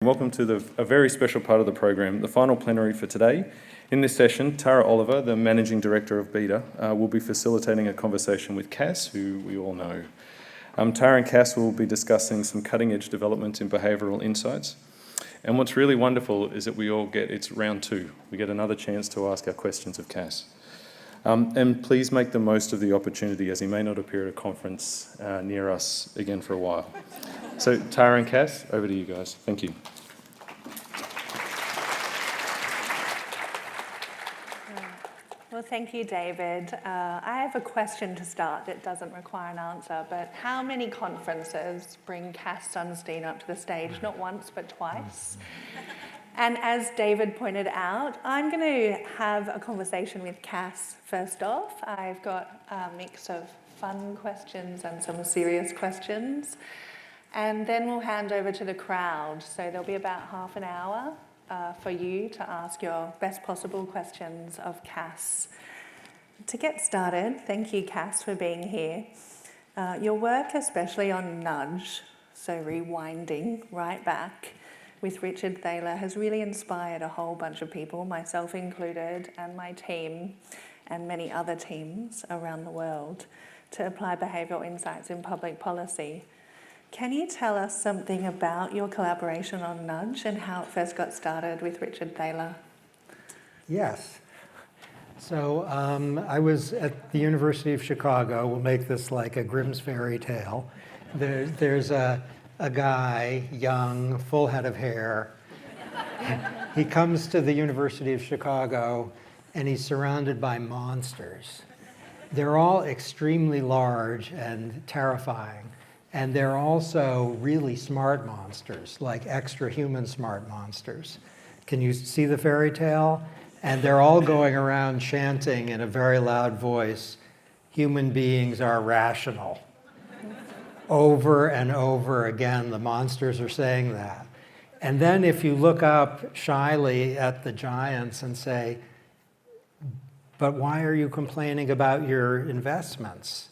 Welcome to a very special part of the program, the final plenary for today. In this session, Tara Oliver, the Managing Director of BETA, will be facilitating a conversation with Cass, who we all know. Tara and Cass will be discussing some cutting-edge developments in behavioural insights. And what's really wonderful is that it's round two. We get another chance to ask our questions of Cass. And please make the most of the opportunity, as he may not appear at a conference near us again for a while. So Tara and Cass, over to you guys. Thank you. Well, thank you, David. I have a question to start that doesn't require an answer, but how many conferences bring Cass Sunstein up to the stage? Not once, but twice. And as David pointed out, I'm going to have a conversation with Cass first off. I've got a mix of fun questions and some serious questions. And then we'll hand over to the crowd. So there'll be about half an hour for you to ask your best possible questions of Cass. To get started, thank you, Cass, for being here. Your work, especially on nudge, so rewinding right back, with Richard Thaler has really inspired a whole bunch of people, myself included, and my team, and many other teams around the world, to apply behavioural insights in public policy. Can you tell us something about your collaboration on nudge and how it first got started with Richard Thaler? Yes. So I was at the University of Chicago. We'll make this like a Grimm's fairy tale. There's a guy, young, full head of hair. He comes to the University of Chicago and he's surrounded by monsters. They're all extremely large and terrifying. And they're also really smart monsters, like extra human smart monsters. Can you see the fairy tale? And they're all going around chanting in a very loud voice, "Human beings are rational." Over and over again, the monsters are saying that. And then if you look up shyly at the giants and say, "But why are you complaining about your investments?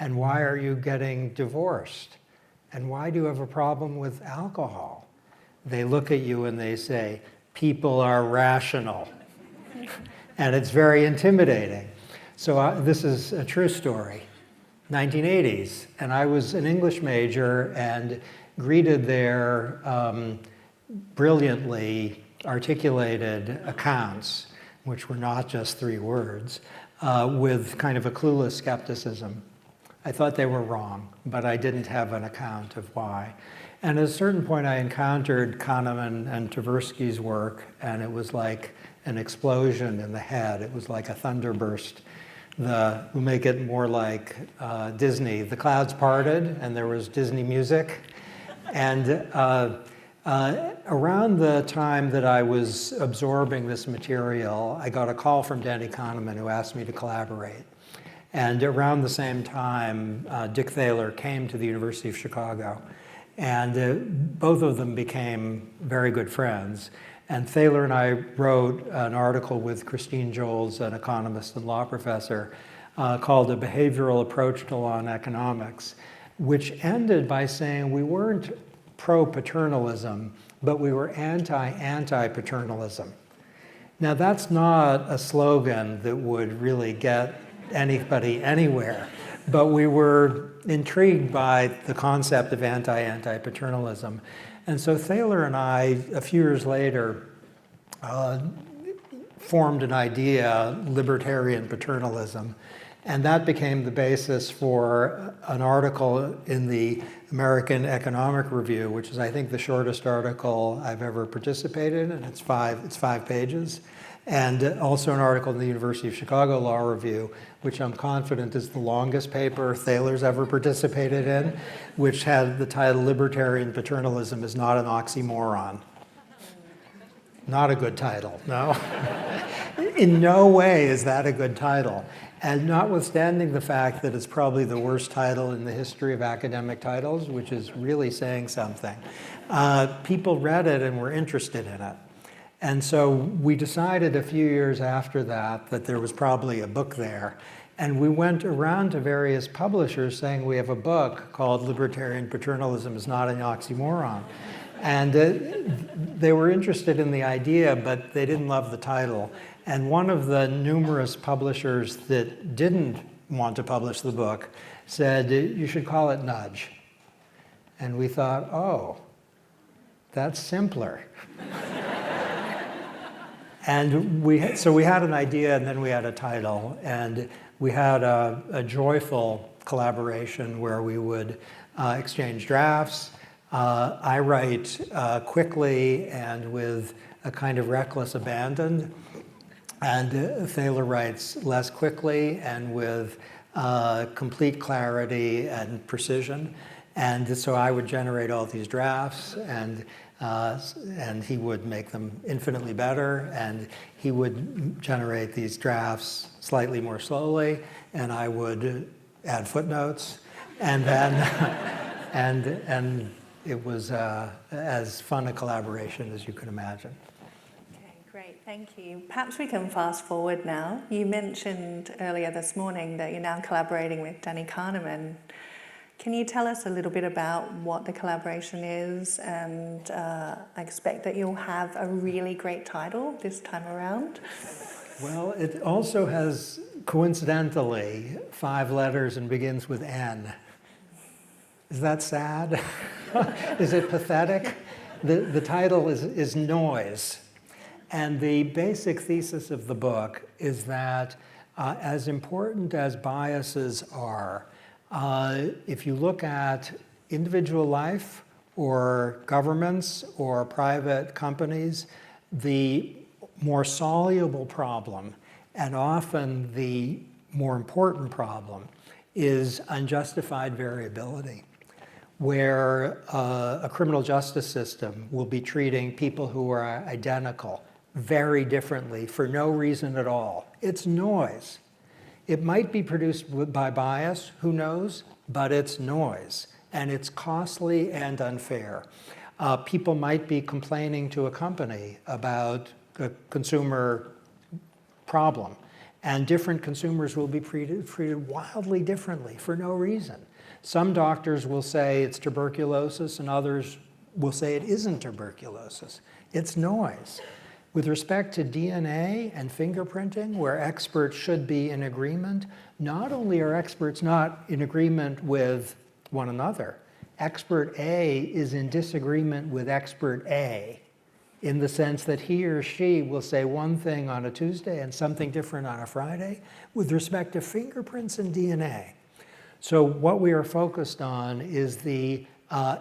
And why are you getting divorced? And why do you have a problem with alcohol?" They look at you and they say, "People are rational." And it's very intimidating. So this is a true story. 1980s, and I was an English major and greeted their brilliantly articulated accounts, which were not just 3 words, with kind of a clueless skepticism. I thought they were wrong, but I didn't have an account of why. And at a certain point, I encountered Kahneman and Tversky's work, and it was like an explosion in the head. It was like a thunderburst. We'll make it more like Disney. The clouds parted, and there was Disney music. And around the time that I was absorbing this material, I got a call from Danny Kahneman, who asked me to collaborate. And around the same time, Dick Thaler came to the University of Chicago. And both of them became very good friends. And Thaler and I wrote an article with Christine Joles, an economist and law professor, called A Behavioral Approach to Law and Economics, which ended by saying we weren't pro-paternalism, but we were anti-paternalism. Now, that's not a slogan that would really get anybody anywhere, but we were intrigued by the concept of anti-paternalism. And so Thaler and I, a few years later, formed an idea, libertarian paternalism, and that became the basis for an article in the American Economic Review, which is, I think, the shortest article I've ever participated in. It's 5 pages. And also an article in the University of Chicago Law Review, which I'm confident is the longest paper Thaler's ever participated in, which had the title "Libertarian Paternalism is Not an Oxymoron." Not a good title, no. In no way is that a good title. And notwithstanding the fact that it's probably the worst title in the history of academic titles, which is really saying something, people read it and were interested in it. And so we decided a few years after that there was probably a book there. And we went around to various publishers saying we have a book called Libertarian Paternalism is Not an Oxymoron. And they were interested in the idea, but they didn't love the title. And one of the numerous publishers that didn't want to publish the book said, you should call it Nudge. And we thought, oh, that's simpler. And so we had an idea, and then we had a title, and we had a joyful collaboration where we would exchange drafts. I write quickly and with a kind of reckless abandon, and Thaler writes less quickly and with complete clarity and precision. And so I would generate all these drafts, and he would make them infinitely better, and he would generate these drafts slightly more slowly, and I would add footnotes, and then and it was as fun a collaboration as you could imagine. Okay, great, thank you. Perhaps we can fast forward now. You mentioned earlier this morning that you're now collaborating with Danny Kahneman. Can you tell us a little bit about what the collaboration is? And I expect that you'll have a really great title this time around. Well, it also has, coincidentally, 5 letters and begins with N. Is that sad? Is it pathetic? The title is Noise. And the basic thesis of the book is that as important as biases are, if you look at individual life or governments or private companies, the more soluble problem, and often the more important problem, is unjustified variability, where a criminal justice system will be treating people who are identical very differently for no reason at all. It's noise. It might be produced by bias, who knows, but it's noise, and it's costly and unfair. People might be complaining to a company about a consumer problem, and different consumers will be treated wildly differently for no reason. Some doctors will say it's tuberculosis, and others will say it isn't tuberculosis. It's noise. With respect to DNA and fingerprinting, where experts should be in agreement, not only are experts not in agreement with one another, expert A is in disagreement with expert A, in the sense that he or she will say one thing on a Tuesday and something different on a Friday with respect to fingerprints and DNA. So what we are focused on is the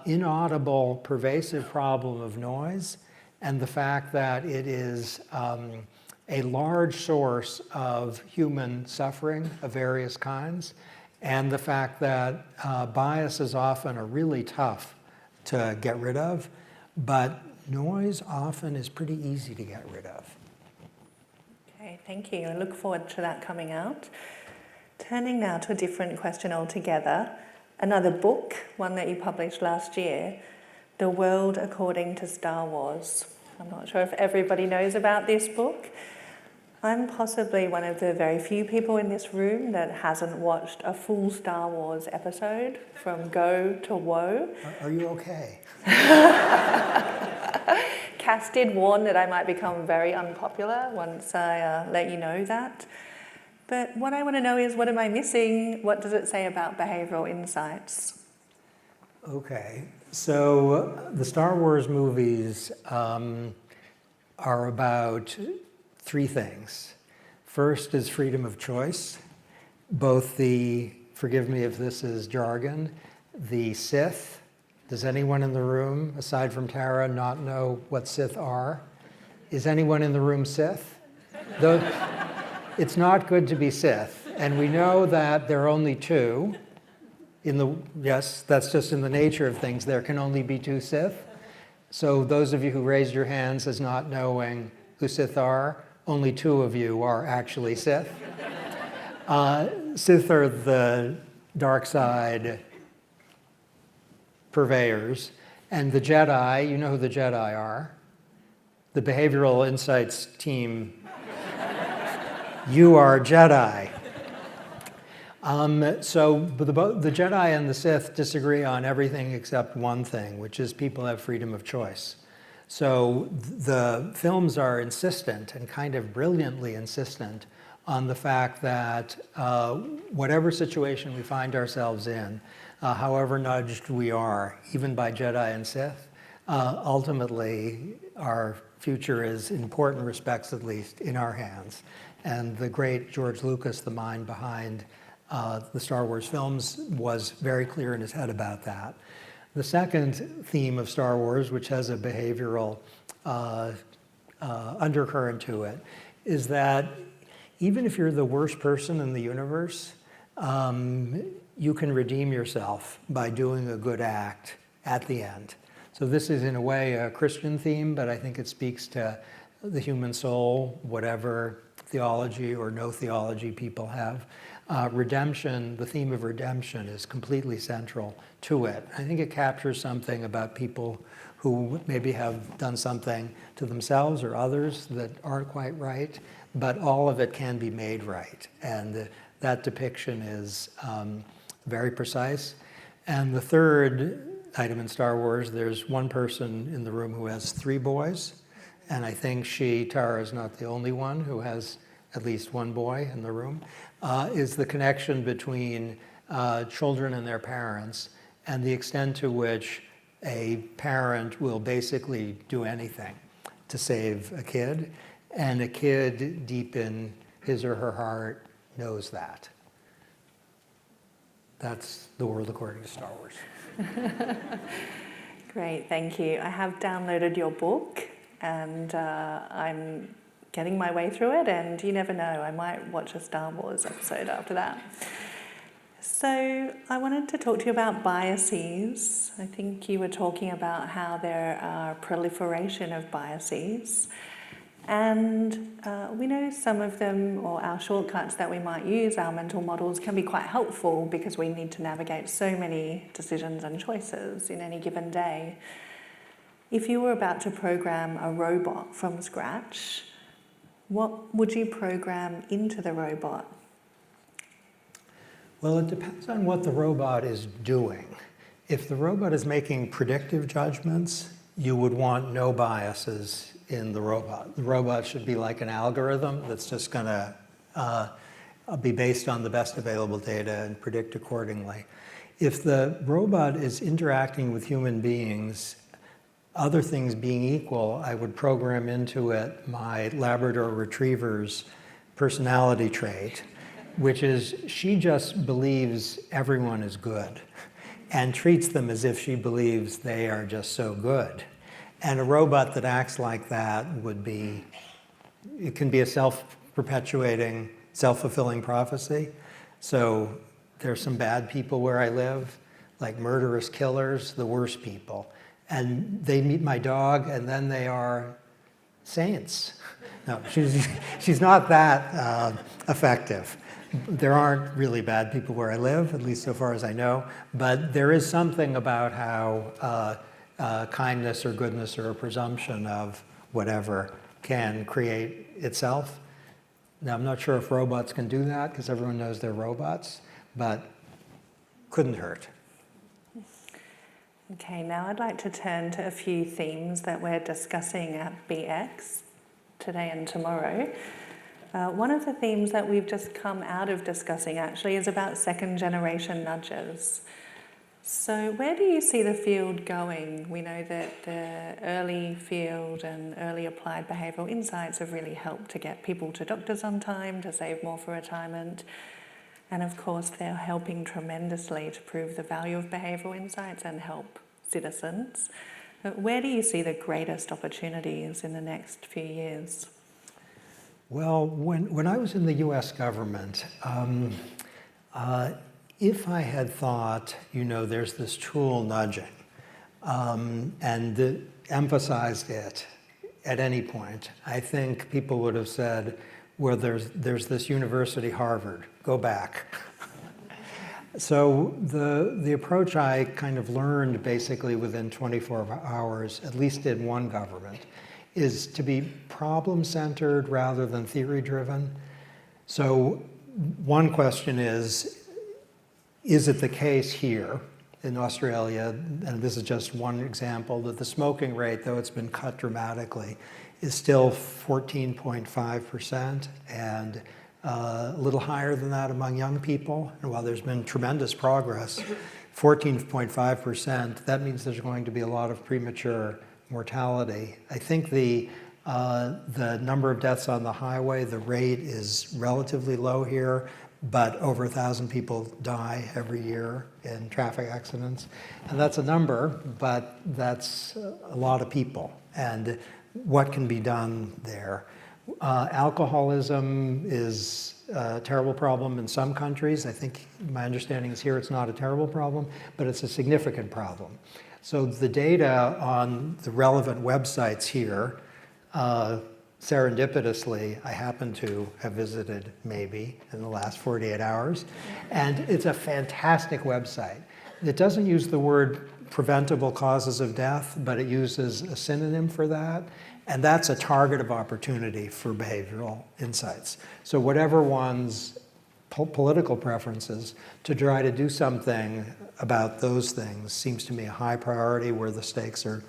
inaudible, pervasive problem of noise, and the fact that it is a large source of human suffering of various kinds, and the fact that biases often are really tough to get rid of, but noise often is pretty easy to get rid of. Okay, thank you. I look forward to that coming out. Turning now to a different question altogether, another book, one that you published last year, The World According to Star Wars. I'm not sure if everybody knows about this book. I'm possibly one of the very few people in this room that hasn't watched a full Star Wars episode from go to woe. Are you okay? Cass did warn that I might become very unpopular once I let you know that. But what I want to know is, what am I missing? What does it say about behavioral insights? Okay, so the Star Wars movies are about 3 things. First is freedom of choice, both the, forgive me if this is jargon, the Sith. Does anyone in the room, aside from Tara, not know what Sith are? Is anyone in the room Sith? It's not good to be Sith, and we know that there are only 2. Yes, that's just in the nature of things. There can only be 2 Sith. So those of you who raised your hands as not knowing who Sith are, only 2 of you are actually Sith. Sith are the dark side purveyors, and the Jedi, you know who the Jedi are. The behavioral insights team, you are Jedi. The Jedi and the Sith disagree on everything except one thing, which is people have freedom of choice. So the films are insistent, and kind of brilliantly insistent, on the fact that whatever situation we find ourselves in, however nudged we are, even by Jedi and Sith, ultimately our future is, in important respects at least, in our hands. And the great George Lucas, the mind behind the Star Wars films, was very clear in his head about that. The second theme of Star Wars, which has a behavioral undercurrent to it, is that even if you're the worst person in the universe, you can redeem yourself by doing a good act at the end. So this is in a way a Christian theme, but I think it speaks to the human soul, whatever theology or no theology people have. Redemption, the theme of redemption, is completely central to it. I think it captures something about people who maybe have done something to themselves or others that aren't quite right, but all of it can be made right. And that depiction is very precise. And the third item in Star Wars, there's one person in the room who has 3 boys, and I think Tara is not the only one who has at least one boy in the room, is the connection between children and their parents, and the extent to which a parent will basically do anything to save a kid, and a kid deep in his or her heart knows that. That's the world according to Star Wars. Great, thank you. I have downloaded your book, and I'm getting my way through it, and you never know, I might watch a Star Wars episode after that. So I wanted to talk to you about biases. I think you were talking about how there are proliferation of biases, and we know some of them, or our shortcuts that we might use, our mental models, can be quite helpful because we need to navigate so many decisions and choices in any given day. If you were about to program a robot from scratch, what would you program into the robot? Well, it depends on what the robot is doing. If the robot is making predictive judgments, you would want no biases in the robot. The robot should be like an algorithm that's just going to be based on the best available data and predict accordingly. If the robot is interacting with human beings, other things being equal, I would program into it my Labrador Retriever's personality trait, which is she just believes everyone is good and treats them as if she believes they are just so good. And a robot that acts like that it can be a self-perpetuating, self-fulfilling prophecy. So there's some bad people where I live, like murderous killers, the worst people. And they meet my dog, and then they are saints. No, she's not that effective. There aren't really bad people where I live, at least so far as I know, but there is something about how kindness or goodness or a presumption of whatever can create itself. Now, I'm not sure if robots can do that, because everyone knows they're robots, but couldn't hurt. Okay, now I'd like to turn to a few themes that we're discussing at BX today and tomorrow. One of the themes that we've just come out of discussing actually is about second-generation nudges. So where do you see the field going? We know that the early field and early applied behavioural insights have really helped to get people to doctors on time, to save more for retirement. And of course, they're helping tremendously to prove the value of behavioural insights and help citizens. Where do you see the greatest opportunities in the next few years? Well, when I was in the US government, if I had thought, there's this tool nudging, and emphasized it at any point, I think people would have said, well, there's this university, Harvard, go back. So the approach I kind of learned basically within 24 hours, at least in one government, is to be problem-centered rather than theory-driven. So one question is, Is it the case here in Australia, and this is just one example, that the smoking rate, though it's been cut dramatically, is still 14.5%, and a little higher than that among young people. And while there's been tremendous progress, 14.5%, that means there's going to be a lot of premature mortality. I think the number of deaths on the highway, the rate is relatively low here, but over 1,000 people die every year in traffic accidents. And that's a number, but that's a lot of people. And what can be done there? Alcoholism is a terrible problem in some countries. I think my understanding is here it's not a terrible problem, but it's a significant problem. So the data on the relevant websites here, serendipitously, I happen to have visited maybe in the last 48 hours, and it's a fantastic website. It doesn't use the word preventable causes of death, but it uses a synonym for that, and that's a target of opportunity for behavioral insights. So whatever one's political preferences, to try to do something about those things seems to me a high priority where the stakes are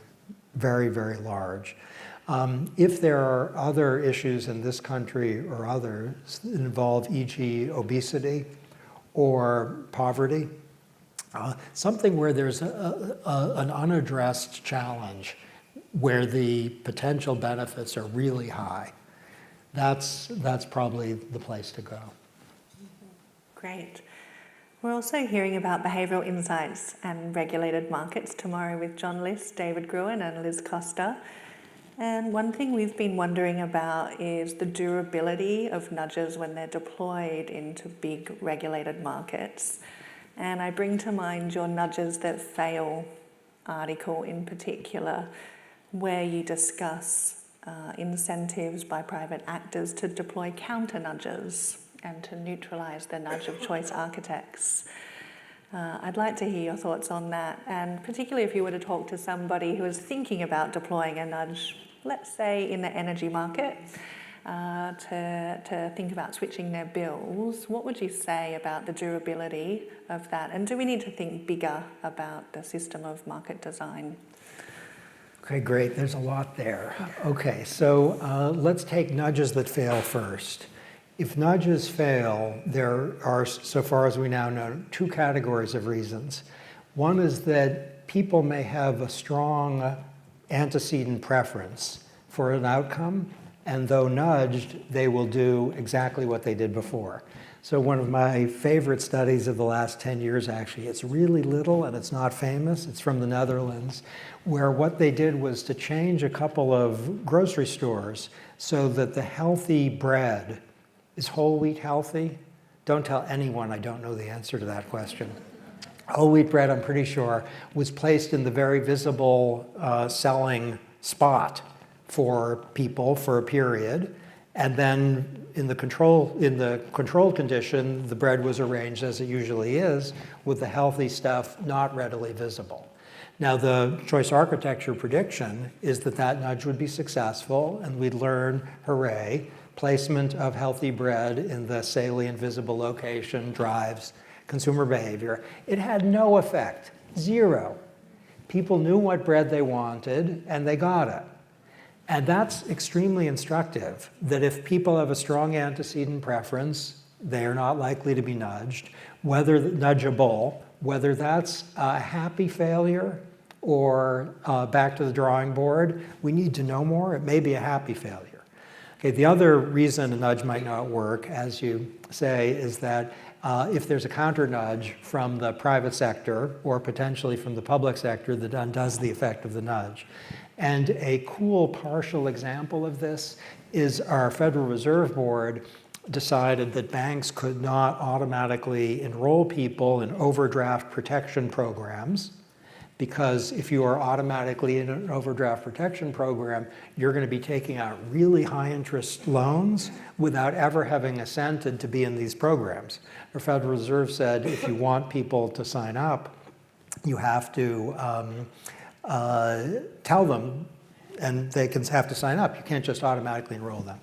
very, very large. If there are other issues in this country or others that involve, e.g., obesity or poverty, something where there's an unaddressed challenge where the potential benefits are really high, that's probably the place to go. Great. We're also hearing about behavioural insights and regulated markets tomorrow with John List, David Gruen and Liz Costa. And one thing we've been wondering about is the durability of nudges when they're deployed into big regulated markets. And I bring to mind your Nudges That Fail article in particular, where you discuss incentives by private actors to deploy counter nudges and to neutralise the nudge of choice architects. I'd like to hear your thoughts on that, and particularly if you were to talk to somebody who is thinking about deploying a nudge, let's say in the energy market, to think about switching their bills, what would you say about the durability of that? And do we need to think bigger about the system of market design? Okay, great. There's a lot there. Okay, so let's take nudges that fail first. If nudges fail, there are, so far as we now know, two categories of reasons. One is that people may have a strong antecedent preference for an outcome, and though nudged, they will do exactly what they did before. So one of my favorite studies of the last 10 years, actually, it's really little and it's not famous, it's from the Netherlands, where what they did was to change a couple of grocery stores so that the healthy bread, is whole wheat healthy? Don't tell anyone I don't know the answer to that question. Whole wheat bread, I'm pretty sure, was placed in the very visible selling spot for people for a period, and then in the controlled condition, the bread was arranged as it usually is, with the healthy stuff not readily visible. Now, the choice architecture prediction is that that nudge would be successful, and we'd learn, hooray, placement of healthy bread in the salient visible location drives consumer behavior. It had no effect, zero. People knew what bread they wanted, and they got it. And that's extremely instructive, that if people have a strong antecedent preference, they are not likely to be nudged, nudgeable, whether that's a happy failure or back to the drawing board, we need to know more. It may be a happy failure. Okay, the other reason a nudge might not work, as you say, is that if there's a counter nudge from the private sector or potentially from the public sector that undoes the effect of the nudge. And a cool partial example of this is our Federal Reserve Board decided that banks could not automatically enroll people in overdraft protection programs, because if you are automatically in an overdraft protection program, you're going to be taking out really high interest loans without ever having assented to be in these programs. The Federal Reserve said if you want people to sign up, you have to tell them, and they can have to sign up. You can't just automatically enroll them.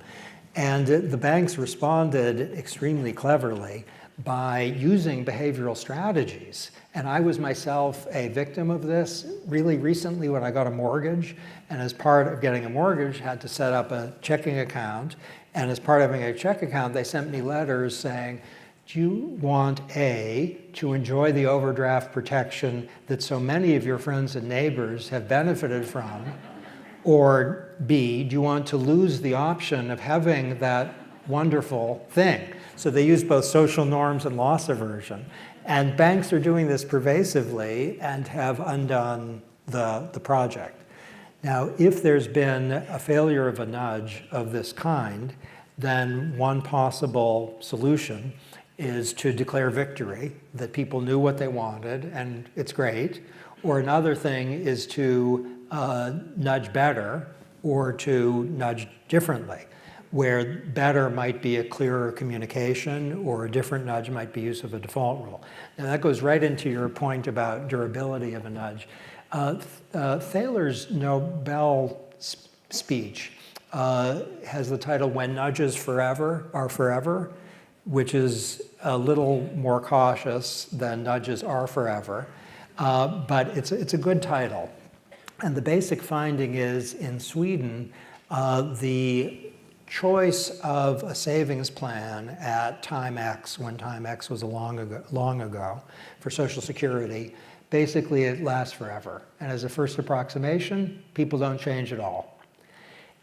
And the banks responded extremely cleverly by using behavioral strategies. And I was myself a victim of this really recently when I got a mortgage. And as part of getting a mortgage, had to set up a checking account. And as part of having a checking account, they sent me letters saying, do you want A, to enjoy the overdraft protection that so many of your friends and neighbors have benefited from? Or B, do you want to lose the option of having that wonderful thing? So they use both social norms and loss aversion. And banks are doing this pervasively and have undone the project. Now, if there's been a failure of a nudge of this kind, then one possible solution is to declare victory, that people knew what they wanted and it's great. Or another thing is to nudge better or to nudge differently, where better might be a clearer communication or a different nudge might be use of a default rule. Now that goes right into your point about durability of a nudge. Thaler's Nobel speech has the title "When Nudges Are Forever," which is a little more cautious than "Nudges Are Forever," but it's a good title. And the basic finding is in Sweden, the choice of a savings plan at time X, when time X was long ago, for Social Security, basically it lasts forever. And as a first approximation, people don't change at all.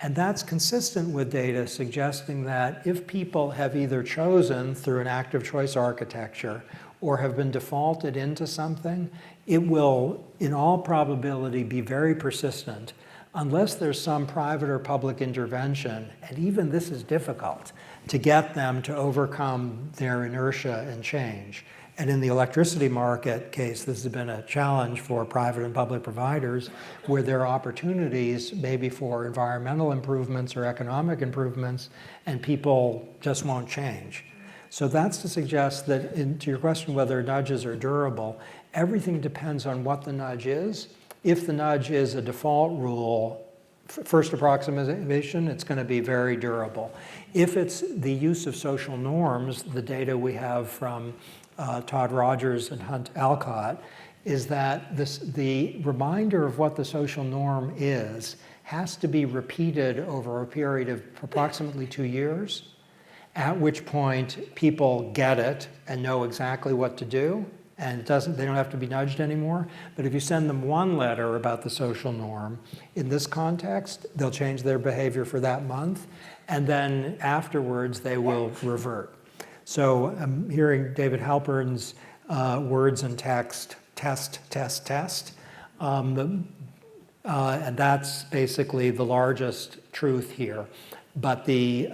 And that's consistent with data suggesting that if people have either chosen through an active choice architecture or have been defaulted into something, it will, in all probability, be very persistent unless there's some private or public intervention, and even this is difficult, to get them to overcome their inertia and change. And in the electricity market case, this has been a challenge for private and public providers, where there are opportunities maybe for environmental improvements or economic improvements, and people just won't change. So that's to suggest that, to your question whether nudges are durable, everything depends on what the nudge is. If the nudge is a default rule, first approximation, it's going to be very durable. If it's the use of social norms, the data we have from Todd Rogers and Hunt Alcott, is that the reminder of what the social norm is has to be repeated over a period of approximately 2 years, at which point people get it and know exactly what to do, and they don't have to be nudged anymore. But if you send them one letter about the social norm, in this context, they'll change their behavior for that month, and then afterwards they will revert. So I'm hearing David Halpern's words and text, test, test, test. And that's basically the largest truth here. But the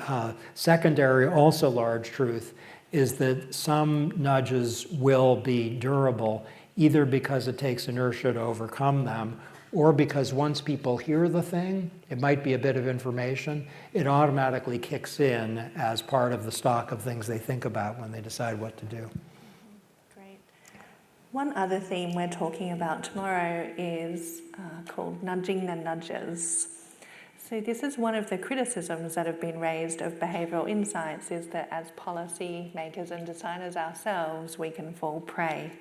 secondary, also large truth, is that some nudges will be durable, either because it takes inertia to overcome them, or because once people hear the thing, it might be a bit of information, it automatically kicks in as part of the stock of things they think about when they decide what to do. Great. One other theme we're talking about tomorrow is called nudging the nudges. So this is one of the criticisms that have been raised of behavioural insights, is that as policy makers and designers ourselves, we can fall prey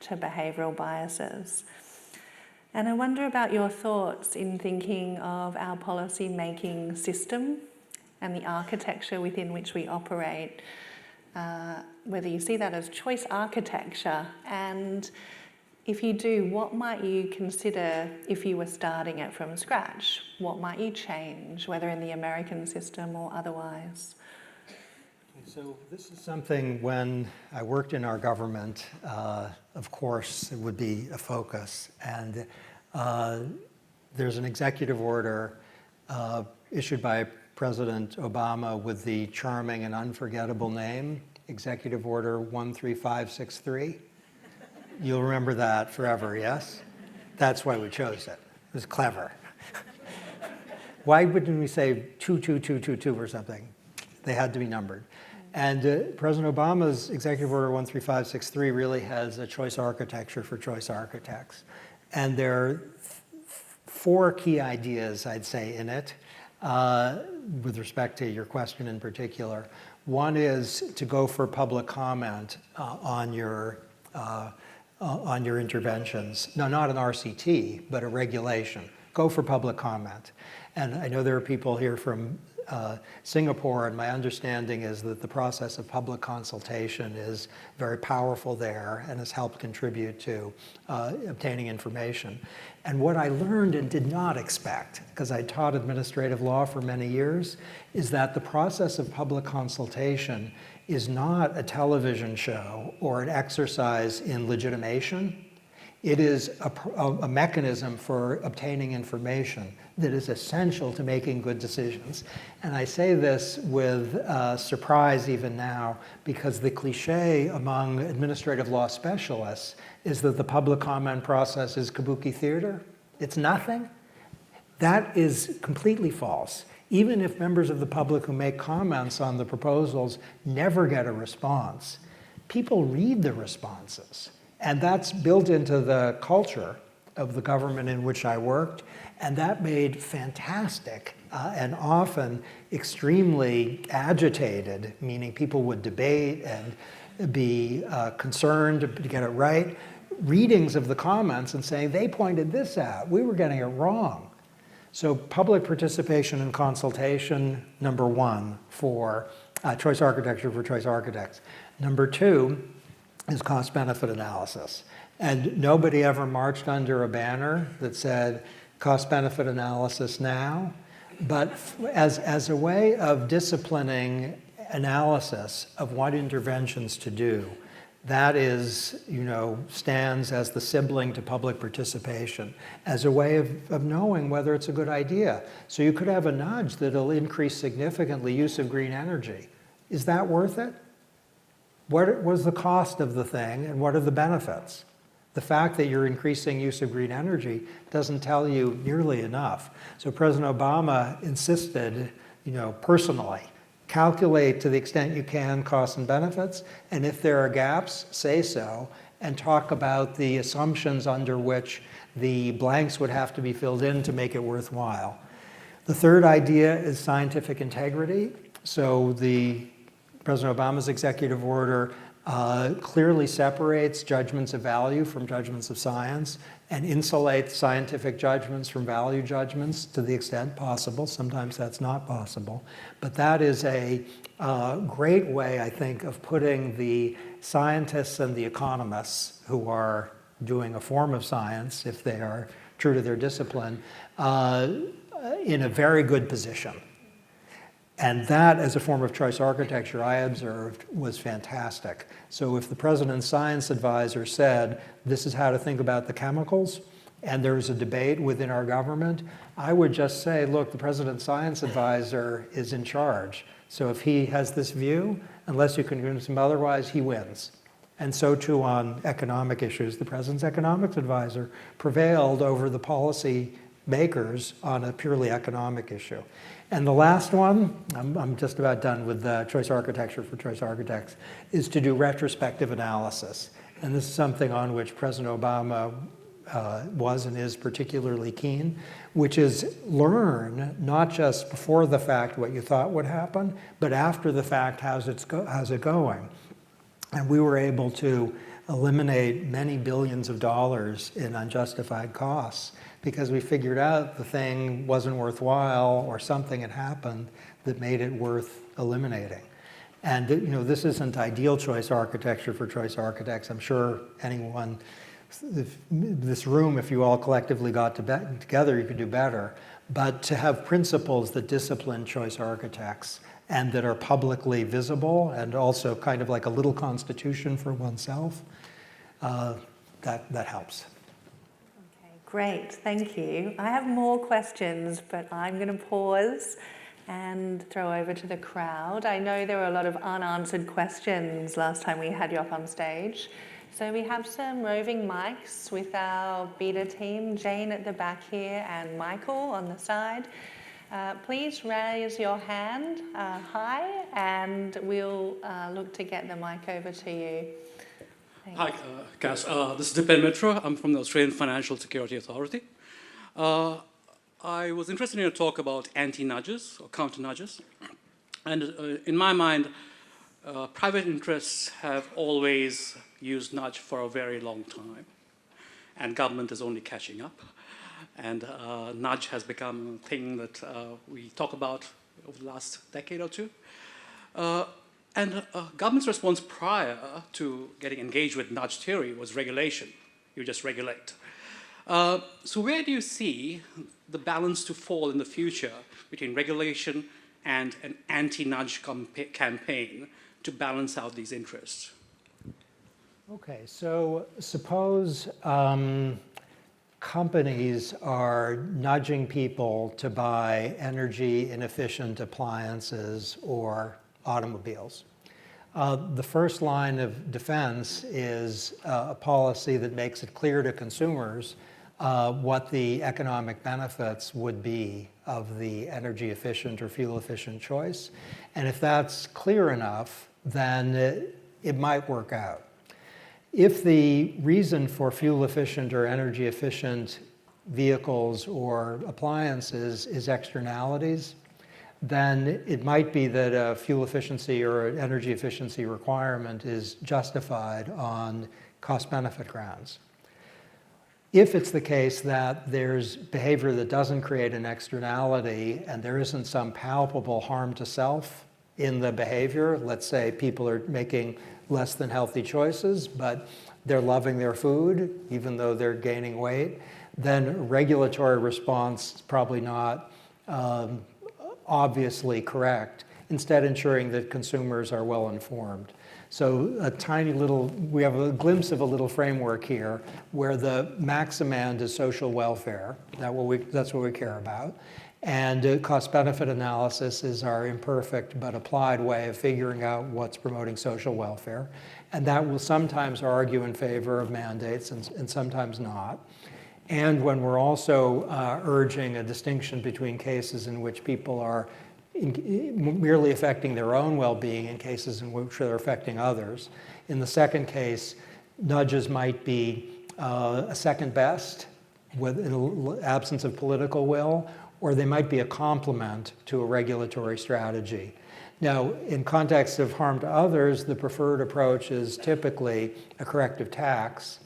to behavioural biases. And I wonder about your thoughts in thinking of our policy making system and the architecture within which we operate, whether you see that as choice architecture, and if you do, what might you consider if you were starting it from scratch? What might you change, whether in the American system or otherwise? So this is something, when I worked in our government, of course, it would be a focus. And there's an executive order issued by President Obama with the charming and unforgettable name, Executive Order 13563. You'll remember that forever, yes? That's why we chose it. It was clever. Why wouldn't we say 22222 or something? They had to be numbered. And President Obama's Executive Order 13563 really has a choice architecture for choice architects. And there are 4 key ideas, I'd say, in it, with respect to your question in particular. One is to go for public comment on your interventions. No, not an RCT, but a regulation. Go for public comment. And I know there are people here from Singapore, and my understanding is that the process of public consultation is very powerful there and has helped contribute to obtaining information. And what I learned and did not expect, because I taught administrative law for many years, is that the process of public consultation is not a television show or an exercise in legitimation. It is a mechanism for obtaining information that is essential to making good decisions. And I say this with surprise even now, because the cliche among administrative law specialists is that the public comment process is kabuki theater. It's nothing. That is completely false. Even if members of the public who make comments on the proposals never get a response, people read the responses. And that's built into the culture of the government in which I worked. And that made fantastic and often extremely agitated, meaning people would debate and be concerned to get it right, readings of the comments and saying, they pointed this out, we were getting it wrong. So public participation and consultation, number one, for choice architecture for choice architects. Number two is cost-benefit analysis. And nobody ever marched under a banner that said cost-benefit analysis now. But as a way of disciplining analysis of what interventions to do, that is, stands as the sibling to public participation, as a way of knowing whether it's a good idea. So you could have a nudge that'll increase significantly use of green energy. Is that worth it? What was the cost of the thing and what are the benefits? The fact that you're increasing use of green energy doesn't tell you nearly enough. So President Obama insisted, personally, calculate to the extent you can costs and benefits, and if there are gaps, say so, and talk about the assumptions under which the blanks would have to be filled in to make it worthwhile. The third idea is scientific integrity. So President Obama's executive order clearly separates judgments of value from judgments of science and insulates scientific judgments from value judgments to the extent possible. Sometimes that's not possible. But that is a great way, I think, of putting the scientists and the economists who are doing a form of science, if they are true to their discipline, in a very good position. And that, as a form of choice architecture, I observed was fantastic. So if the president's science advisor said, this is how to think about the chemicals, and there was a debate within our government, I would just say, look, the president's science advisor is in charge. So if he has this view, unless you can convince him otherwise, he wins. And so too on economic issues. The president's economics advisor prevailed over the policy makers on a purely economic issue. And the last one, I'm just about done with choice architecture for choice architects, is to do retrospective analysis. And this is something on which President Obama was and is particularly keen, which is learn not just before the fact what you thought would happen, but after the fact, how's it going? And we were able to eliminate many billions of dollars in unjustified costs because we figured out the thing wasn't worthwhile or something had happened that made it worth eliminating. And this isn't ideal choice architecture for choice architects. I'm sure anyone, this room, if you all collectively got together, you could do better. But to have principles that discipline choice architects and that are publicly visible and also kind of like a little constitution for oneself, that helps. Great, thank you. I have more questions, but I'm going to pause and throw over to the crowd. I know there were a lot of unanswered questions last time we had you up on stage. So we have some roving mics with our beta team, Jane at the back here and Michael on the side. Please raise your hand high and we'll look to get the mic over to you. Hi, Cass. This is Dipen Mitra. I'm from the Australian Financial Security Authority. I was interested in your talk about anti-nudges or counter-nudges. And in my mind, private interests have always used nudge for a very long time, and government is only catching up. And nudge has become a thing that we talk about over the last decade or two. And government's response prior to getting engaged with nudge theory was regulation. You just regulate. So where do you see the balance to fall in the future between regulation and an anti-nudge campaign to balance out these interests? Okay, so suppose companies are nudging people to buy energy inefficient appliances or automobiles. The first line of defense is a policy that makes it clear to consumers what the economic benefits would be of the energy efficient or fuel efficient choice. And if that's clear enough, then it might work out. If the reason for fuel efficient or energy efficient vehicles or appliances is externalities, then it might be that a fuel efficiency or an energy efficiency requirement is justified on cost-benefit grounds. If it's the case that there's behavior that doesn't create an externality and there isn't some palpable harm to self in the behavior, let's say people are making less than healthy choices, but they're loving their food even though they're gaining weight, then regulatory response is probably not obviously correct, instead ensuring that consumers are well informed. So a tiny little, we have a glimpse of a little framework here where the maximand is social welfare. That's what we care about. And cost-benefit analysis is our imperfect but applied way of figuring out what's promoting social welfare. And that will sometimes argue in favor of mandates and sometimes not. And when we're also urging a distinction between cases in which people are merely affecting their own well-being and cases in which they're affecting others. In the second case, nudges might be a second best with an absence of political will, or they might be a complement to a regulatory strategy. Now, in context of harm to others, the preferred approach is typically a corrective tax,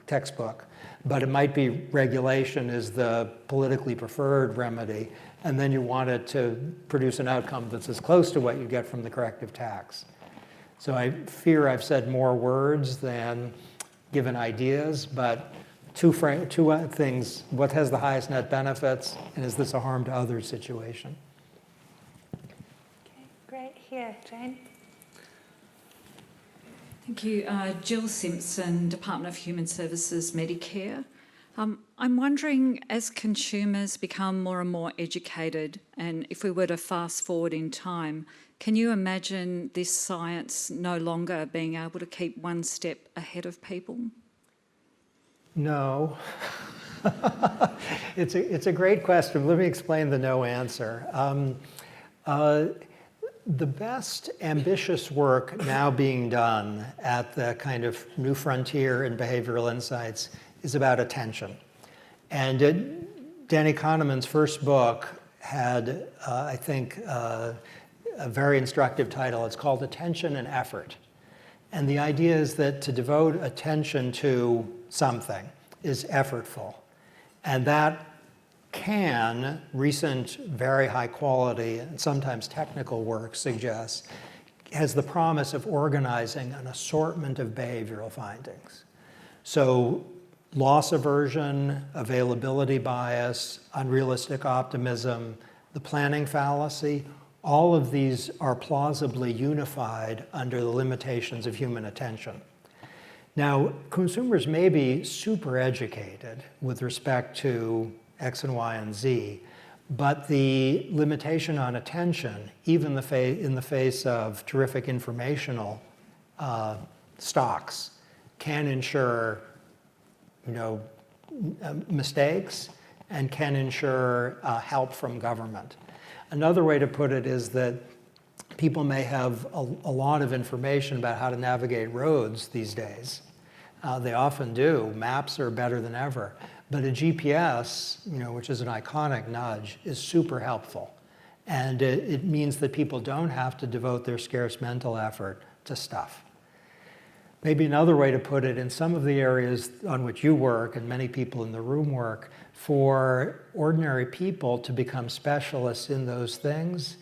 textbook, but it might be regulation is the politically preferred remedy, and then you want it to produce an outcome that's as close to what you get from the corrective tax. So I fear I've said more words than given ideas, but two things: what has the highest net benefits, and is this a harm to others situation? Okay, great. Here, Jane. Thank you. Jill Simpson, Department of Human Services, Medicare. I'm wondering, as consumers become more and more educated, and if we were to fast forward in time, can you imagine this science no longer being able to keep one step ahead of people? No. It's a great question. Let me explain the no answer. The best ambitious work now being done at the kind of new frontier in behavioral insights is about attention. And Danny Kahneman's first book had, I think, a very instructive title. It's called Attention and Effort. And the idea is that to devote attention to something is effortful. And that recent very high quality and sometimes technical work suggests, has the promise of organizing an assortment of behavioral findings. So loss aversion, availability bias, unrealistic optimism, the planning fallacy, all of these are plausibly unified under the limitations of human attention. Now, consumers may be super educated with respect to X and Y and Z, but the limitation on attention, even in the face of terrific informational stocks, can ensure mistakes and can ensure help from government. Another way to put it is that people may have a lot of information about how to navigate roads these days. They often do. Maps are better than ever. But a GPS, which is an iconic nudge, is super helpful. And it means that people don't have to devote their scarce mental effort to stuff. Maybe another way to put it, in some of the areas on which you work and many people in the room work, for ordinary people to become specialists in those things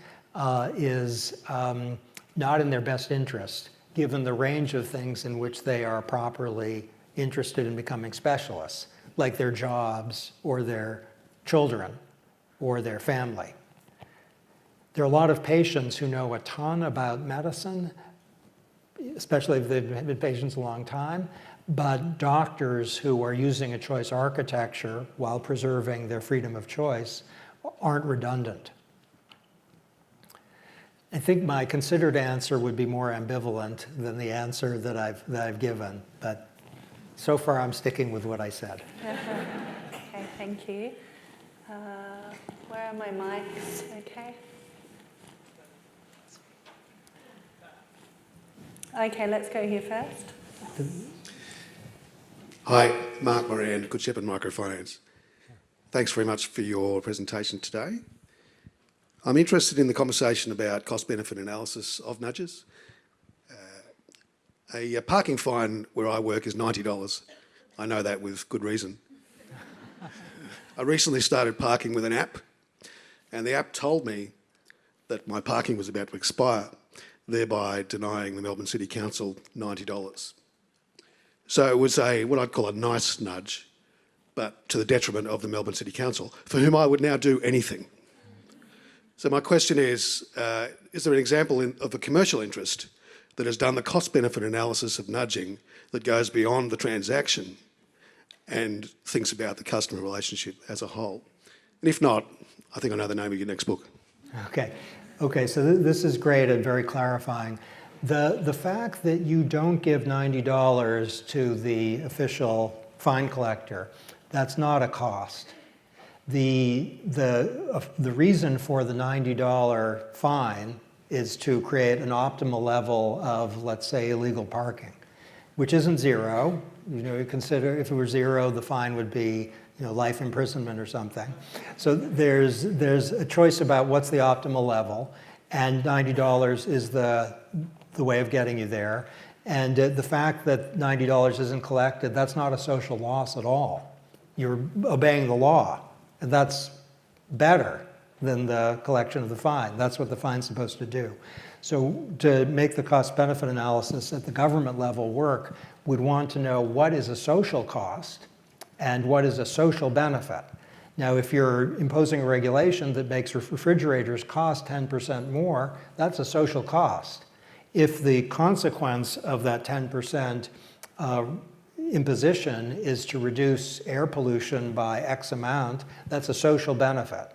is not in their best interest, given the range of things in which they are properly interested in becoming specialists, like their jobs or their children or their family. There are a lot of patients who know a ton about medicine, especially if they've been patients a long time, but doctors who are using a choice architecture while preserving their freedom of choice aren't redundant. I think my considered answer would be more ambivalent than the answer that I've given, but so far I'm sticking with what I said. Okay, thank you. Where are my mics? Okay. Okay, let's go here first. Hi, Mark Moran, Good Shepherd Microfinance. Thanks very much for your presentation today. I'm interested in the conversation about cost-benefit analysis of nudges. A parking fine where I work is $90. I know that with good reason. I recently started parking with an app, and the app told me that my parking was about to expire, thereby denying the Melbourne City Council $90. So it was what I'd call a nice nudge, but to the detriment of the Melbourne City Council, for whom I would now do anything. So my question is there an example of a commercial interest that has done the cost-benefit analysis of nudging that goes beyond the transaction and thinks about the customer relationship as a whole? And if not, I think I know the name of your next book. Okay, so this is great and very clarifying. The fact that you don't give $90 to the official fine collector, that's not a cost. The reason for the $90 fine is to create an optimal level of, let's say, illegal parking, which isn't zero. You consider if it were zero, the fine would be life imprisonment or something. So there's a choice about what's the optimal level, and $90 is the way of getting you there. And the fact that $90 isn't collected, that's not a social loss at all. You're obeying the law, and that's better than the collection of the fine. That's what the fine's supposed to do. So to make the cost-benefit analysis at the government level work, we'd want to know what is a social cost and what is a social benefit. Now, if you're imposing a regulation that makes refrigerators cost 10% more, that's a social cost. If the consequence of that 10% imposition is to reduce air pollution by X amount, that's a social benefit.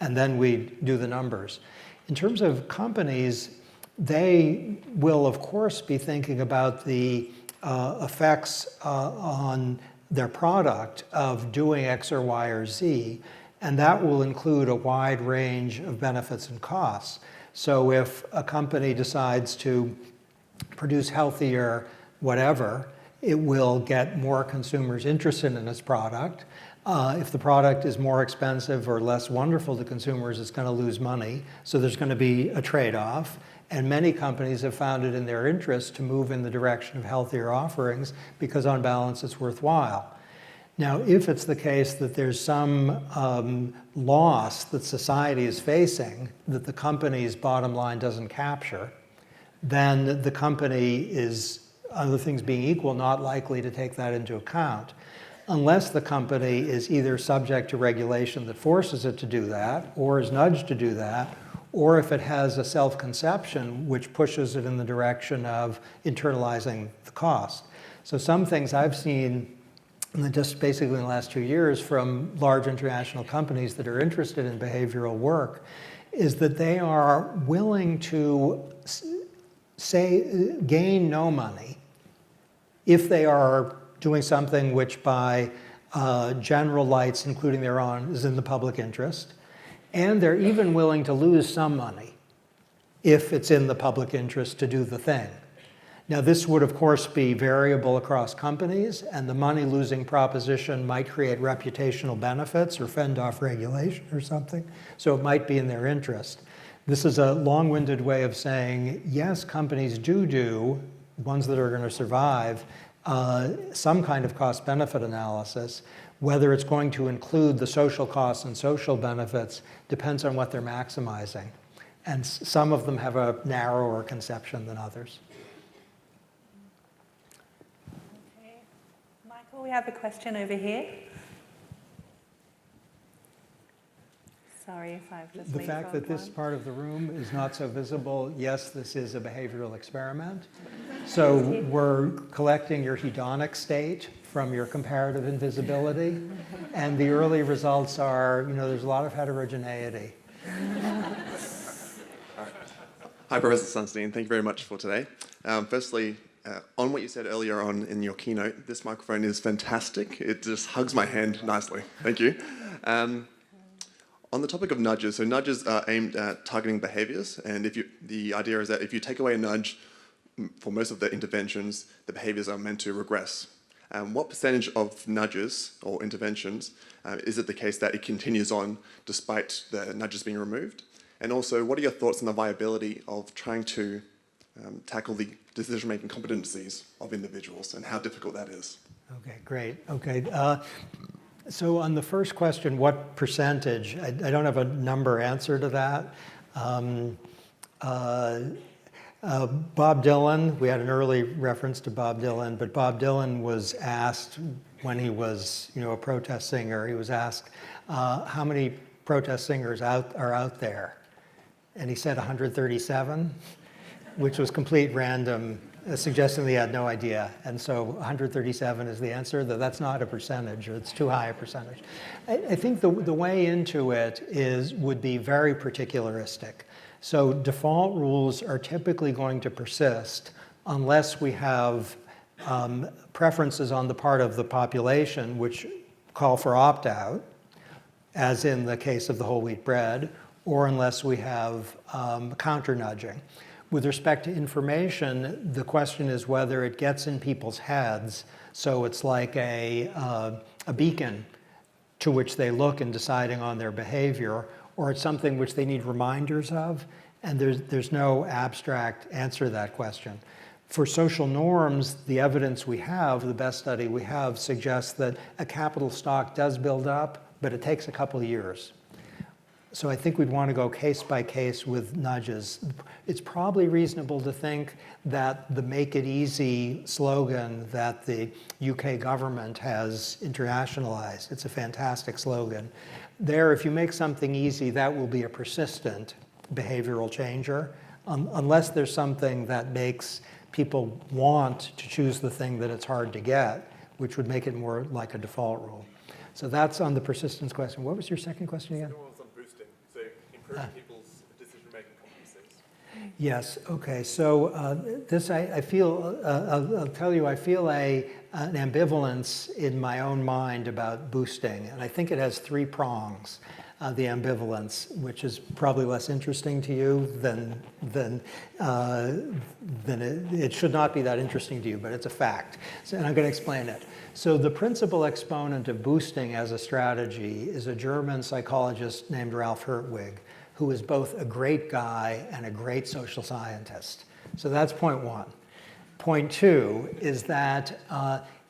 And then we do the numbers. In terms of companies, they will, of course, be thinking about the effects on their product of doing X or Y or Z, and that will include a wide range of benefits and costs. So if a company decides to produce healthier whatever, it will get more consumers interested in its product. If the product is more expensive or less wonderful to consumers, it's going to lose money. So there's going to be a trade-off. And many companies have found it in their interest to move in the direction of healthier offerings because on balance it's worthwhile. Now, if it's the case that there's some loss that society is facing that the company's bottom line doesn't capture, then the company is, other things being equal, not likely to take that into account, unless the company is either subject to regulation that forces it to do that, or is nudged to do that, or if it has a self-conception which pushes it in the direction of internalizing the cost. So some things I've seen just basically in the last 2 years from large international companies that are interested in behavioral work is that they are willing to gain no money if they are doing something which by general lights, including their own, is in the public interest. And they're even willing to lose some money if it's in the public interest to do the thing. Now, this would, of course, be variable across companies, and the money-losing proposition might create reputational benefits or fend off regulation or something, so it might be in their interest. This is a long-winded way of saying, yes, companies do, ones that are going to survive, some kind of cost-benefit analysis. Whether it's going to include the social costs and social benefits depends on what they're maximizing. And some of them have a narrower conception than others. Okay. Michael, we have a question over here. Sorry if I've just The fact that this part of the room is not so visible, yes, this is a behavioral experiment. So we're collecting your hedonic state from your comparative invisibility, and the early results are, there's a lot of heterogeneity. Hi, Professor Sunstein. Thank you very much for today. Firstly, on what you said earlier on in your keynote, this microphone is fantastic. It just hugs my hand nicely. Thank you. On the topic of nudges, so nudges are aimed at targeting behaviours, and the idea is that if you take away a nudge for most of the interventions, the behaviours are meant to regress. What percentage of nudges or interventions is it the case that it continues on despite the nudges being removed? And also, what are your thoughts on the viability of trying to tackle the decision-making competencies of individuals and how difficult that is? Okay, great. Okay. So on the first question, what percentage? I don't have a number answer to that. Bob Dylan, we had an early reference to Bob Dylan, but Bob Dylan was asked when he was, a protest singer, he was asked, how many protest singers are out there? And he said 137, which was complete random, suggesting that he had no idea. And so 137 is the answer, though that's not a percentage, or it's too high a percentage. I think the way into it would be very particularistic. So default rules are typically going to persist unless we have preferences on the part of the population which call for opt-out, as in the case of the whole wheat bread, or unless we have counter-nudging. With respect to information, the question is whether it gets in people's heads, so it's like a beacon to which they look in deciding on their behavior, or it's something which they need reminders of, and there's no abstract answer to that question. For social norms, the evidence we have, the best study we have, suggests that a capital stock does build up, but it takes a couple of years. So I think we'd want to go case by case with nudges. It's probably reasonable to think that the "Make It Easy" slogan that the UK government has internationalized, it's a fantastic slogan. There, if you make something easy, that will be a persistent behavioral changer, unless there's something that makes people want to choose the thing that it's hard to get, which would make it more like a default rule. So that's on the persistence question. What was your second question again? Improving people's decision-making competencies. Yes, okay, so this I feel, I'll tell you, I feel an ambivalence in my own mind about boosting, and I think it has three prongs, the ambivalence, which is probably less interesting to you than it should not be that interesting to you, but it's a fact, and I'm going to explain it. So the principal exponent of boosting as a strategy is a German psychologist named Ralph Hertwig, who is both a great guy and a great social scientist. So that's point one. Point two is that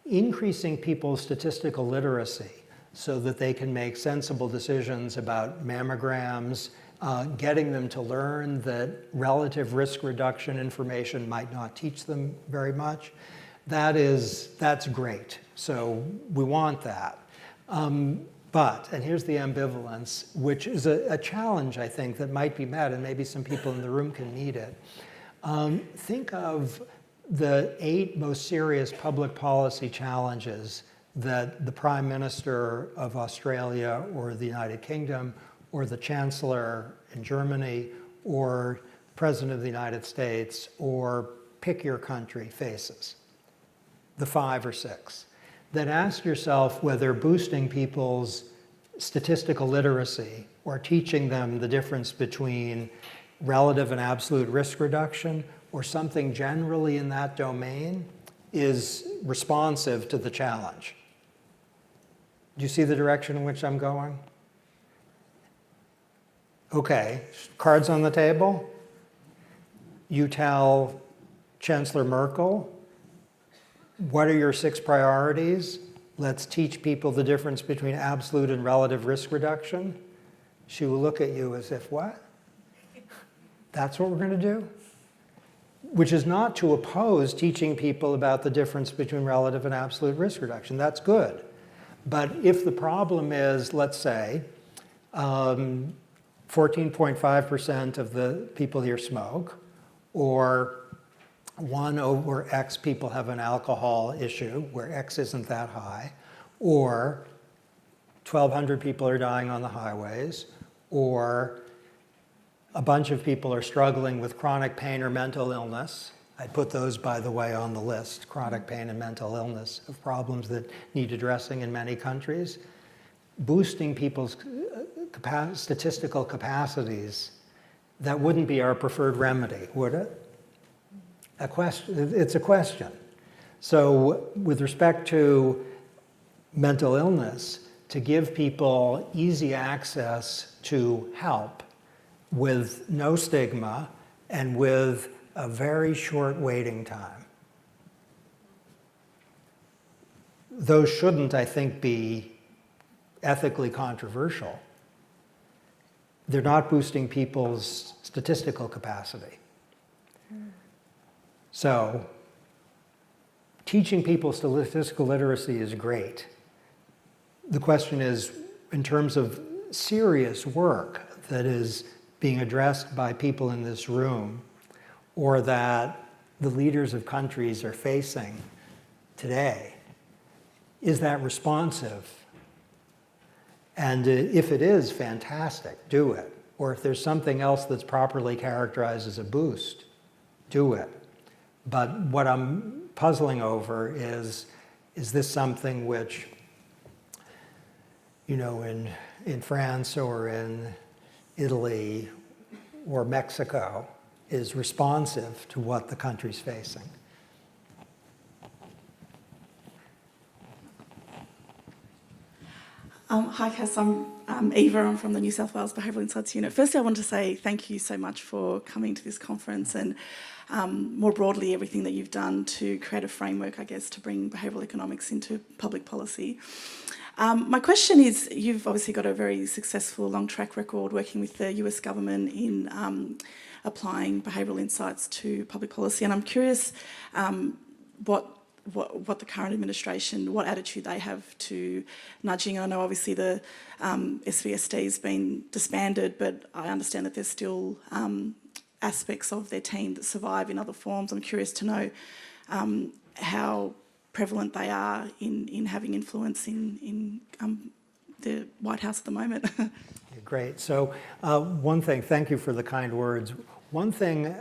increasing people's statistical literacy so that they can make sensible decisions about mammograms, getting them to learn that relative risk reduction information might not teach them very much, that's great. So we want that. But, and here's the ambivalence, which is a challenge, I think, that might be met, and maybe some people in the room can meet it. Think of the 8 most serious public policy challenges that the Prime Minister of Australia or the United Kingdom or the Chancellor in Germany or President of the United States or pick your country faces, the 5 or 6. Then ask yourself whether boosting people's statistical literacy or teaching them the difference between relative and absolute risk reduction, or something generally in that domain is responsive to the challenge. Do you see the direction in which I'm going? Okay, cards on the table. You tell Chancellor Merkel, what are your 6 priorities? Let's teach people the difference between absolute and relative risk reduction. She will look at you as if, what? That's what we're going to do? Which is not to oppose teaching people about the difference between relative and absolute risk reduction. That's good. But if the problem is, let's say, 14.5% of the people here smoke, or 1 over X people have an alcohol issue where X isn't that high, or 1,200 people are dying on the highways, or a bunch of people are struggling with chronic pain or mental illness. I put those, by the way, on the list, chronic pain and mental illness, of problems that need addressing in many countries. Boosting people's statistical capacities, that wouldn't be our preferred remedy, would it? It's a question. So with respect to mental illness, to give people easy access to help with no stigma and with a very short waiting time. Those shouldn't, I think, be ethically controversial. They're not boosting people's statistical capacity. So teaching people statistical literacy is great. The question is, in terms of serious work that is being addressed by people in this room, or that the leaders of countries are facing today, is that responsive? And if it is, fantastic, do it. Or if there's something else that's properly characterized as a boost, do it. But what I'm puzzling over is this something which, you know, in France or in Italy or Mexico is responsive to what the country's facing? Hi, Cass. I'm Eva. I'm from the New South Wales Behavioural Insights Unit. Firstly, I want to say thank you so much for coming to this conference and more broadly everything that you've done to create a framework, I guess, to bring behavioural economics into public policy. My question is, you've obviously got a very successful long track record working with the US government in applying behavioural insights to public policy, and I'm curious what the current administration, what attitude they have to nudging. I know obviously the SVSD has been disbanded, but I understand that there's still aspects of their team that survive in other forms. I'm curious to know how prevalent they are in having influence in the White House at the moment. Great. So one thing, thank you for the kind words. One thing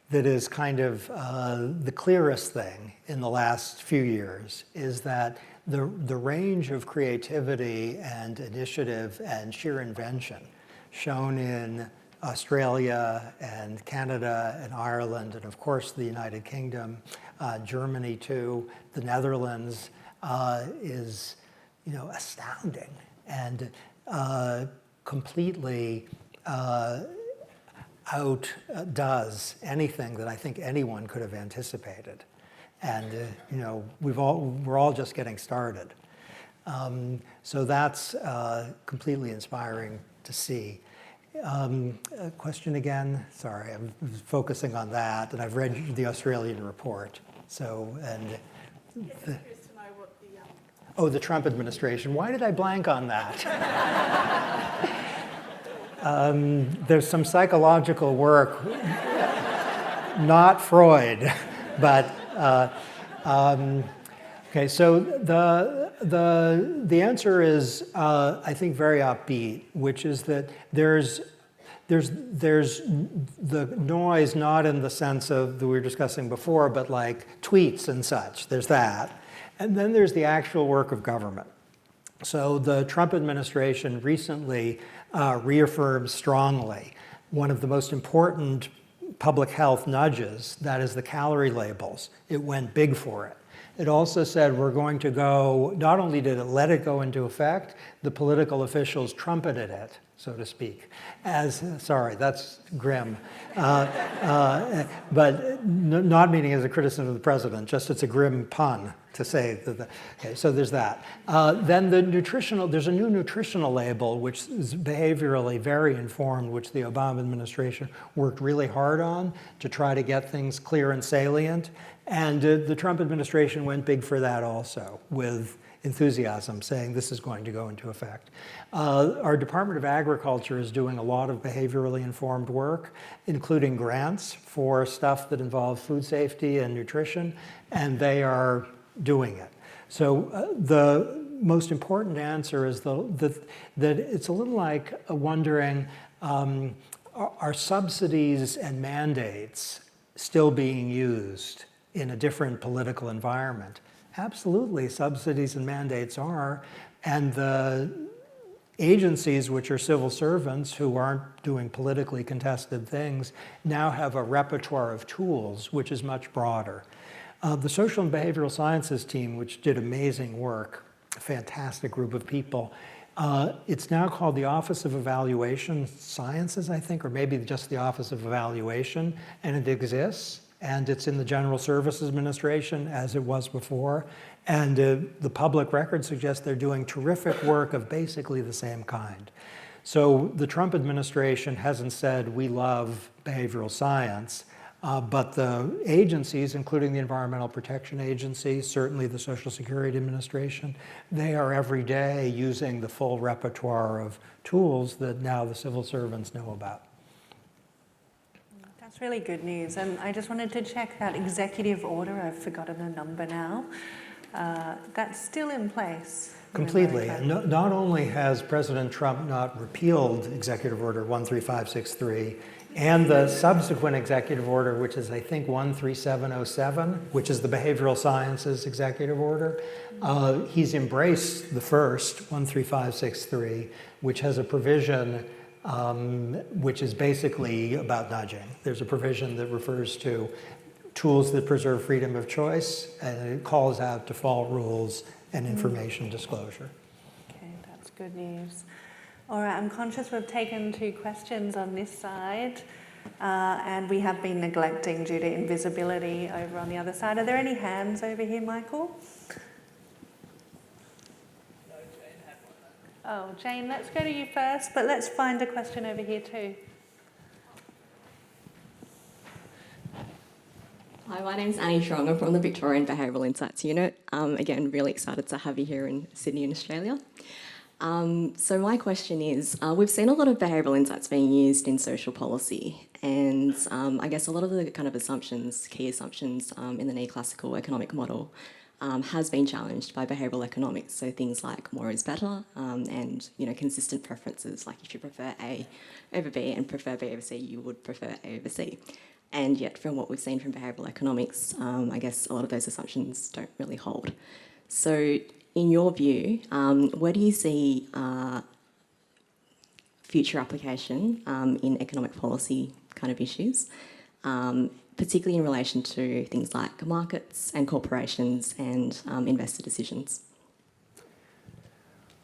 that is kind of the clearest thing in the last few years is that the range of creativity and initiative and sheer invention shown in Australia and Canada and Ireland and of course the United Kingdom, Germany too, the Netherlands is, you know, astounding and completely outdoes anything that I think anyone could have anticipated. And you know, we're all just getting started. So that's completely inspiring to see. Question again? Sorry, I'm focusing on that, and I've read the Australian report. So, and Yes, I'm curious to know what the oh, the Trump administration. Why did I blank on that? There's some psychological work, not Freud, but okay. So the answer is I think very upbeat, which is that there's the noise not in the sense of that we were discussing before, but like tweets and such. There's that, and then there's the actual work of government. So the Trump administration recently reaffirmed strongly one of the most important public health nudges, that is the calorie labels. It went big for it. It also said we're going to go, not only did it let it go into effect, the political officials trumpeted it, so to speak, as, sorry, that's grim, but not meaning as a criticism of the president, just it's a grim pun to say that, okay, so there's that. Then there's a new nutritional label, which is behaviorally very informed, which the Obama administration worked really hard on to try to get things clear and salient. And the Trump administration went big for that also, with enthusiasm, saying this is going to go into effect. Our Department of Agriculture is doing a lot of behaviorally informed work, including grants for stuff that involves food safety and nutrition, and they are doing it. So the most important answer is that it's a little like wondering, are subsidies and mandates still being used in a different political environment? Absolutely, subsidies and mandates are, and the agencies, which are civil servants who aren't doing politically contested things, now have a repertoire of tools which is much broader. The social and behavioral sciences team, which did amazing work, a fantastic group of people, it's now called the Office of Evaluation Sciences, I think, or maybe just the Office of Evaluation, and it exists. And it's in the General Services Administration as it was before. And the public record suggests they're doing terrific work of basically the same kind. So the Trump administration hasn't said we love behavioral science, but the agencies, including the Environmental Protection Agency, certainly the Social Security Administration, they are every day using the full repertoire of tools that now the civil servants know about. That's really good news. And I just wanted to check that executive order. I've forgotten the number now. That's still in place. Completely. And not only has President Trump not repealed Executive Order 13563 and the subsequent executive order, which is, I think, 13707, which is the Behavioral Sciences Executive Order, he's embraced the first, 13563, which has a provision which is basically about nudging. There's a provision that refers to tools that preserve freedom of choice, and it calls out default rules and information disclosure. Okay, that's good news. All right, I'm conscious we've taken 2 questions on this side, and we have been neglecting due to invisibility over on the other side. Are there any hands over here, Michael? Oh, Jane, let's go to you first, but let's find a question over here too. Hi, my name's Annie Strong. I'm from the Victorian Behavioural Insights Unit. Again, really excited to have you here in Sydney, in Australia. So my question is, we've seen a lot of behavioural insights being used in social policy, and I guess a lot of the kind of assumptions, key assumptions in the neoclassical economic model has been challenged by behavioural economics. So things like more is better, and consistent preferences, like if you prefer A over B and prefer B over C, you would prefer A over C. And yet, from what we've seen from behavioural economics, I guess a lot of those assumptions don't really hold. So in your view, where do you see future application in economic policy kind of issues, particularly in relation to things like markets and corporations and investor decisions?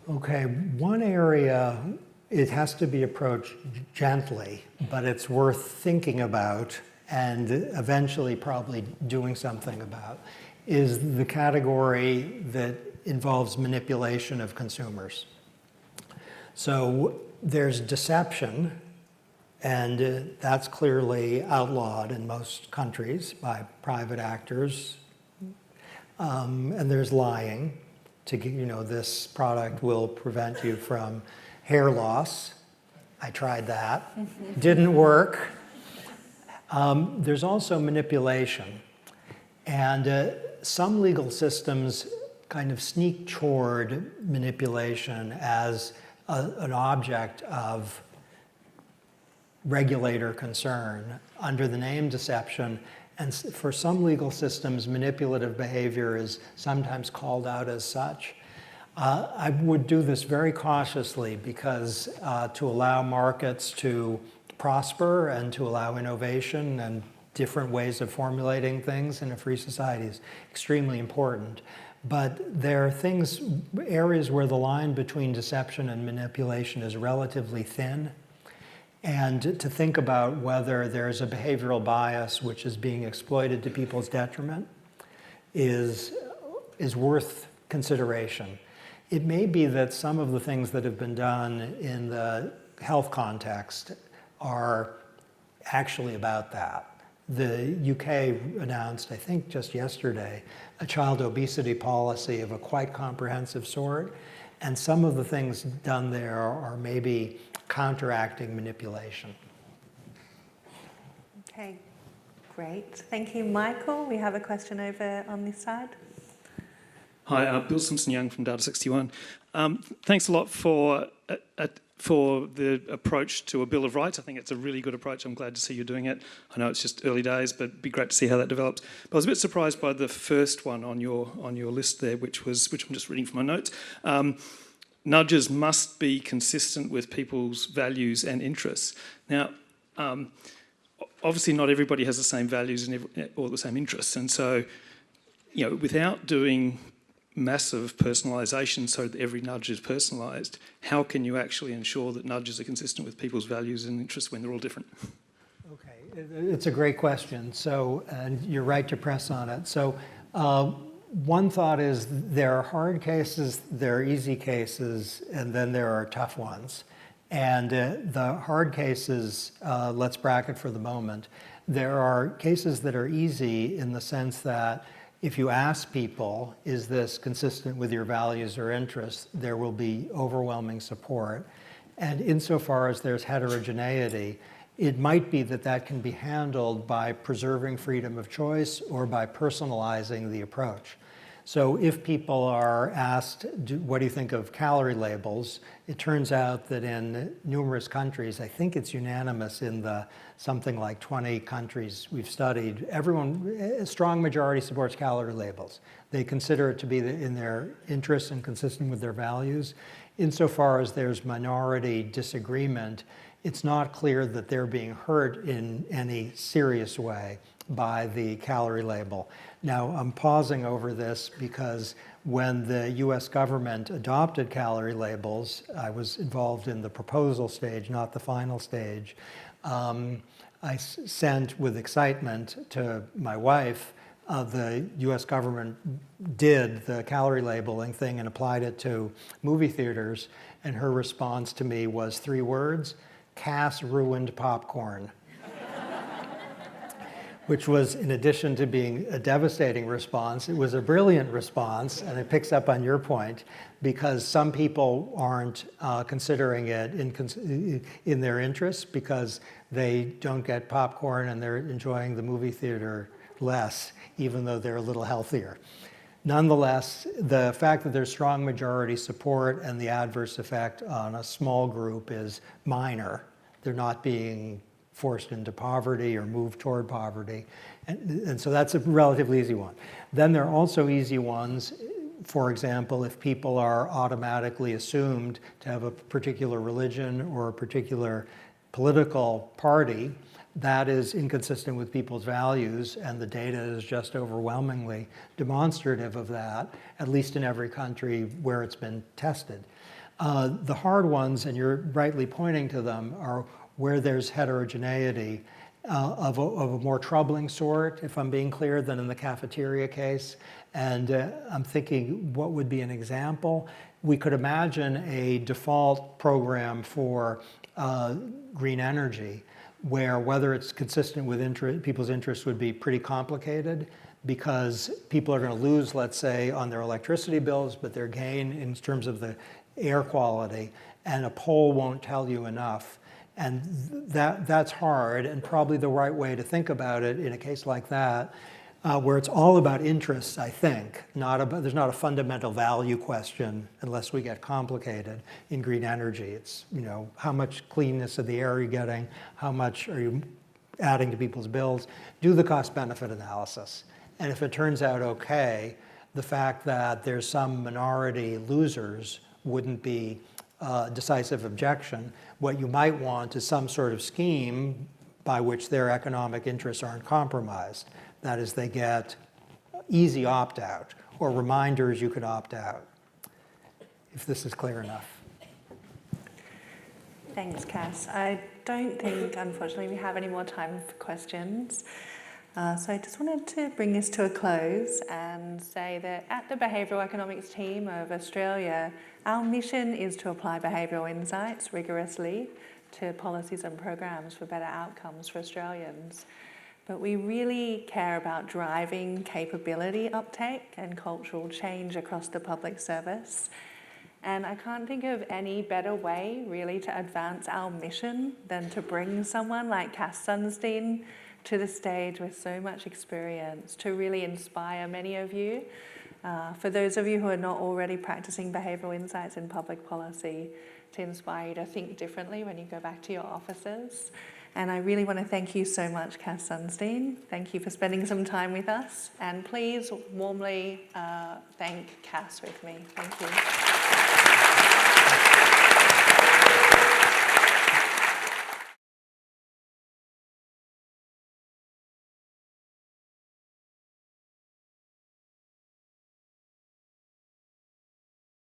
Okay, one area, it has to be approached gently, but it's worth thinking about and eventually probably doing something about, is the category that involves manipulation of consumers. So there's deception, and that's clearly outlawed in most countries by private actors. And there's lying. This product will prevent you from hair loss. I tried that. Didn't work. There's also manipulation. And some legal systems kind of sneak toward manipulation as an object of regulator concern under the name deception. And for some legal systems, manipulative behavior is sometimes called out as such. I would do this very cautiously because to allow markets to prosper and to allow innovation and different ways of formulating things in a free society is extremely important. But there are areas where the line between deception and manipulation is relatively thin. And to think about whether there's a behavioral bias which is being exploited to people's detriment is worth consideration. It may be that some of the things that have been done in the health context are actually about that. The UK announced, I think just yesterday, a child obesity policy of a quite comprehensive sort, and some of the things done there are maybe counteracting manipulation. Okay, great. Thank you, Michael. We have a question over on this side. Hi, Bill Simpson-Young from Data61. Thanks a lot for the approach to a Bill of Rights. I think it's a really good approach. I'm glad to see you doing it. I know it's just early days, but it'd be great to see how that develops. But I was a bit surprised by the first one on your list there, which I'm just reading from my notes. Nudges must be consistent with people's values and interests. Now, obviously not everybody has the same values or the same interests, and so, without doing massive personalisation so that every nudge is personalised, how can you actually ensure that nudges are consistent with people's values and interests when they're all different? Okay, it's a great question. So, and you're right to press on it. So, one thought is there are hard cases, there are easy cases, and then there are tough ones. And the hard cases, let's bracket for the moment. There are cases that are easy in the sense that if you ask people, is this consistent with your values or interests, there will be overwhelming support. And insofar as there's heterogeneity, it might be that can be handled by preserving freedom of choice or by personalizing the approach. So if people are asked, what do you think of calorie labels? It turns out that in numerous countries, I think it's unanimous in the something like 20 countries we've studied, a strong majority supports calorie labels. They consider it to be in their interests and consistent with their values. Insofar as there's minority disagreement, it's not clear that they're being hurt in any serious way by the calorie label. Now, I'm pausing over this because when the US government adopted calorie labels, I was involved in the proposal stage, not the final stage. I sent with excitement to my wife, the US government did the calorie labeling thing and applied it to movie theaters, and her response to me was 3 words: Cass ruined popcorn. Which was, in addition to being a devastating response, it was a brilliant response, and it picks up on your point, because some people aren't considering it in their interests because they don't get popcorn and they're enjoying the movie theater less, even though they're a little healthier. Nonetheless, the fact that there's strong majority support and the adverse effect on a small group is minor. They're not being forced into poverty or moved toward poverty. And so that's a relatively easy one. Then there are also easy ones. For example, if people are automatically assumed to have a particular religion or a particular political party, that is inconsistent with people's values, and the data is just overwhelmingly demonstrative of that, at least in every country where it's been tested. The hard ones, and you're rightly pointing to them, are where there's heterogeneity of a more troubling sort, if I'm being clear, than in the cafeteria case. And I'm thinking, what would be an example? We could imagine a default program for green energy, where whether it's consistent with people's interests would be pretty complicated, because people are going to lose, let's say, on their electricity bills, but their gain in terms of the air quality, and a poll won't tell you enough. And that's hard, and probably the right way to think about it in a case like that, where it's all about interests, I think. There's not a fundamental value question, unless we get complicated, in green energy. It's, how much cleanness of the air are you getting? How much are you adding to people's bills? Do the cost-benefit analysis. And if it turns out okay, the fact that there's some minority losers wouldn't be decisive objection. What you might want is some sort of scheme by which their economic interests aren't compromised. That is, they get easy opt-out or reminders you could opt out, if this is clear enough. Thanks, Cass. I don't think, unfortunately, we have any more time for questions. So I just wanted to bring this to a close and say that at the Behavioural Economics team of Australia, our mission is to apply behavioural insights rigorously to policies and programs for better outcomes for Australians. But we really care about driving capability uptake and cultural change across the public service. And I can't think of any better way, really, to advance our mission than to bring someone like Cass Sunstein to the stage with so much experience to really inspire many of you. For those of you who are not already practicing behavioural insights in public policy, to inspire you to think differently when you go back to your offices. And I really want to thank you so much, Cass Sunstein. Thank you for spending some time with us. And please warmly thank Cass with me. Thank you.